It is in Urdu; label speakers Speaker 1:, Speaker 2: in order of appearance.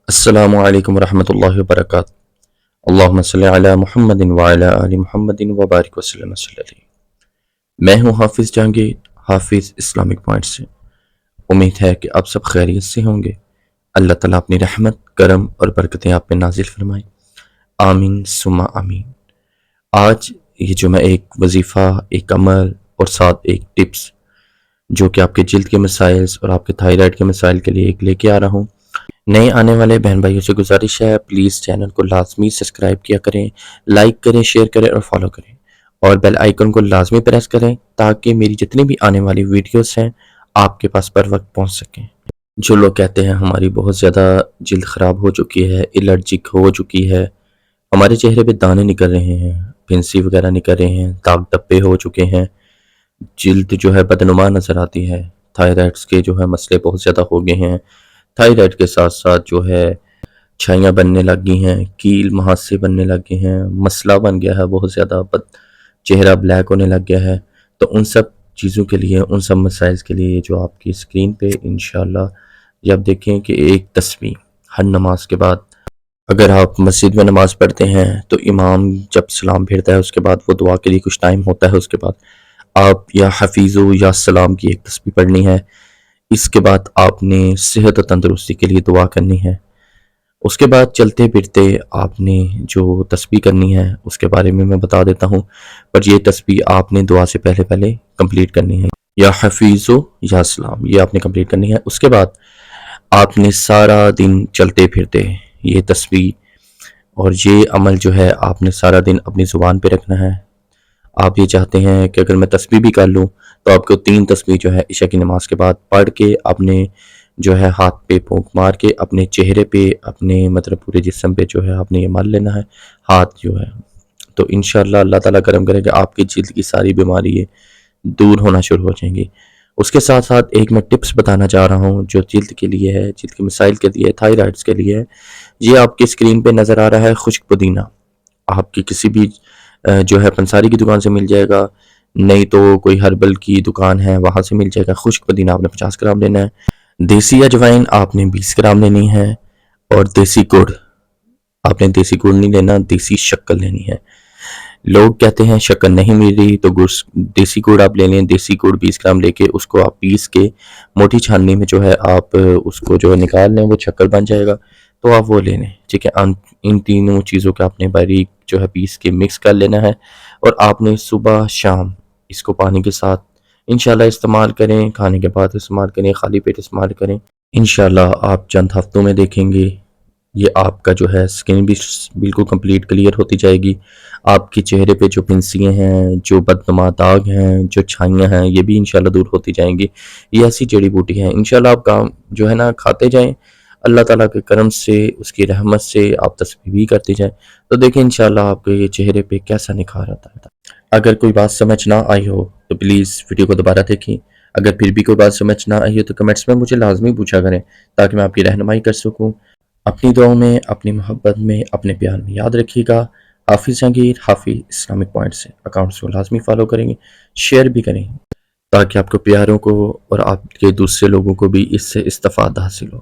Speaker 1: السلام علیکم ورحمۃ اللہ وبرکاتہ۔ اللہم صلی علی محمد وعلی آل محمد وبارک وسلم صلی اللہ علیہ۔ میں ہوں حافظ جہانگیر، حافظ اسلامک پوائنٹ سے۔ امید ہے کہ آپ سب خیریت سے ہوں گے۔ اللہ تعالیٰ اپنی رحمت، کرم اور برکتیں آپ پہ نازل فرمائیں، آمین ثم آمین۔ آج یہ جو میں ایک وظیفہ، ایک عمل اور ساتھ ایک ٹپس جو کہ آپ کے جلد کے مسائل اور آپ کے تھائرائڈ کے مسائل کے لیے ایک لے کے آ رہا ہوں۔ نئے آنے والے بہن بھائیوں سے گزارش ہے، پلیز چینل کو لازمی سبسکرائب کیا کریں، لائک کریں، شیئر کریں اور فالو کریں، اور بیل آئیکن کو لازمی پریس کریں تاکہ میری جتنی بھی آنے والی ویڈیوز ہیں آپ کے پاس پر وقت پہنچ سکیں۔ جو لوگ کہتے ہیں ہماری بہت زیادہ جلد خراب ہو چکی ہے، الرجک ہو چکی ہے، ہمارے چہرے پہ دانے نکل رہے ہیں، پھنسی وغیرہ نکل رہے ہیں، داغ دھبے ہو چکے ہیں، جلد جو ہے بدنما نظر آتی ہے، تھائرائڈس کے جو ہے مسئلے بہت زیادہ ہو گئے ہیں، تھائرائڈ کے ساتھ ساتھ جو ہے چھائیاں بننے لگ گئی ہیں، کیل مہاسے بننے لگ گئے ہیں، مسئلہ بن گیا ہے بہت زیادہ، چہرہ بلیک ہونے لگ گیا ہے۔ تو ان سب چیزوں کے لیے، ان سب مسائل کے لیے جو آپ کی اسکرین پہ انشاءاللہ جب دیکھیں کہ ایک تسبیح ہر نماز کے بعد، اگر آپ مسجد میں نماز پڑھتے ہیں تو امام جب سلام پھیرتا ہے اس کے بعد وہ دعا کے لیے کچھ ٹائم ہوتا ہے، اس کے بعد آپ یا حفیظو یا سلام کی ایک تسبیح پڑھنی ہے۔ اس کے بعد آپ نے صحت و تندرستی کے لیے دعا کرنی ہے۔ اس کے بعد چلتے پھرتے آپ نے جو تسبیح کرنی ہے اس کے بارے میں بتا دیتا ہوں، پر یہ تسبیح آپ نے دعا سے پہلے کمپلیٹ کرنی ہے، یا حفیظو یا سلام، یہ آپ نے کمپلیٹ کرنی ہے۔ اس کے بعد آپ نے سارا دن چلتے پھرتے یہ تسبیح اور یہ عمل جو ہے آپ نے سارا دن اپنی زبان پہ رکھنا ہے۔ آپ یہ چاہتے ہیں کہ اگر میں تسبیح بھی کر لوں تو آپ کو 3 تسبیح جو ہے عشاء کی نماز کے بعد پڑھ کے اپنے جو ہے ہاتھ پہ پھونک مار کے اپنے چہرے پہ، اپنے مطلب پورے جسم پہ جو ہے آپ نے یہ مل لینا ہے، ہاتھ جو ہے۔ تو انشاءاللہ اللہ تعالیٰ کرم کرے کہ آپ کی جلد کی ساری بیماری دور ہونا شروع ہو جائیں گی۔ اس کے ساتھ ساتھ ایک میں ٹپس بتانا چاہ رہا ہوں جو جلد کے لیے ہے، جلد کے مسائل کے لیے، تھائرائڈس کے لیے ہے۔ یہ آپ کی اسکرین پہ نظر آ رہا ہے خشک پودینہ، آپ کی کسی بھی جو ہے پنساری کی دکان سے مل جائے گا، نہیں تو کوئی ہربل کی دکان ہے وہاں سے مل جائے گا۔ خشک پودینہ آپ نے 50 گرام لینا ہے، دیسی اجوائن آپ نے 20 گرام لینی ہے، اور دیسی گڑ آپ نے دیسی گڑ نہیں لینا، دیسی شکر لینی ہے۔ لوگ کہتے ہیں شکر نہیں مل رہی تو دیسی گڑ آپ لے لیں، دیسی گڑ 20 گرام لے کے اس کو آپ پیس کے موٹی چھاننی میں جو ہے آپ اس کو جو نکال لیں، وہ شکر بن جائے گا، تو آپ وہ لے لیں، ٹھیک ہے۔ ان تینوں چیزوں کا آپ نے باریک جو ہے پیس کے مکس کر لینا ہے، اور آپ نے صبح شام اس کو پانی کے ساتھ انشاءاللہ استعمال کریں، کھانے کے بعد استعمال کریں، خالی پیٹ استعمال کریں۔ انشاءاللہ آپ چند ہفتوں میں دیکھیں گے یہ آپ کا جو ہے سکن بھی بالکل کمپلیٹ کلیئر ہوتی جائے گی، آپ کے چہرے پہ جو پھنسیاں ہیں، جو بدنما داغ ہیں، جو چھائیاں ہیں، یہ بھی انشاءاللہ دور ہوتی جائیں گی۔ یہ ایسی جڑی بوٹی ہے، انشاءاللہ آپ کام جو ہے نا کھاتے جائیں، اللہ تعالیٰ کے کرم سے، اس کی رحمت سے آپ تسبیح بھی کرتے جائیں، تو دیکھیں انشاءاللہ آپ کے یہ چہرے پہ کیسا نکھار آتا ہے۔ اگر کوئی بات سمجھ نہ آئی ہو تو پلیز ویڈیو کو دوبارہ دیکھیں، اگر پھر بھی کوئی بات سمجھ نہ آئی ہو تو کمنٹس میں مجھے لازمی پوچھا کریں تاکہ میں آپ کی رہنمائی کر سکوں۔ اپنی دعاؤں میں، اپنی محبت میں، اپنے پیار میں یاد رکھیے گا۔ حافظ جہانگیر، حافظ اسلامک پوائنٹ سے اکاؤنٹس کو لازمی فالو کریں گے، شیئر بھی کریں تاکہ آپ کو پیاروں کو اور آپ کے دوسرے لوگوں کو بھی اس سے استفادہ حاصل ہو۔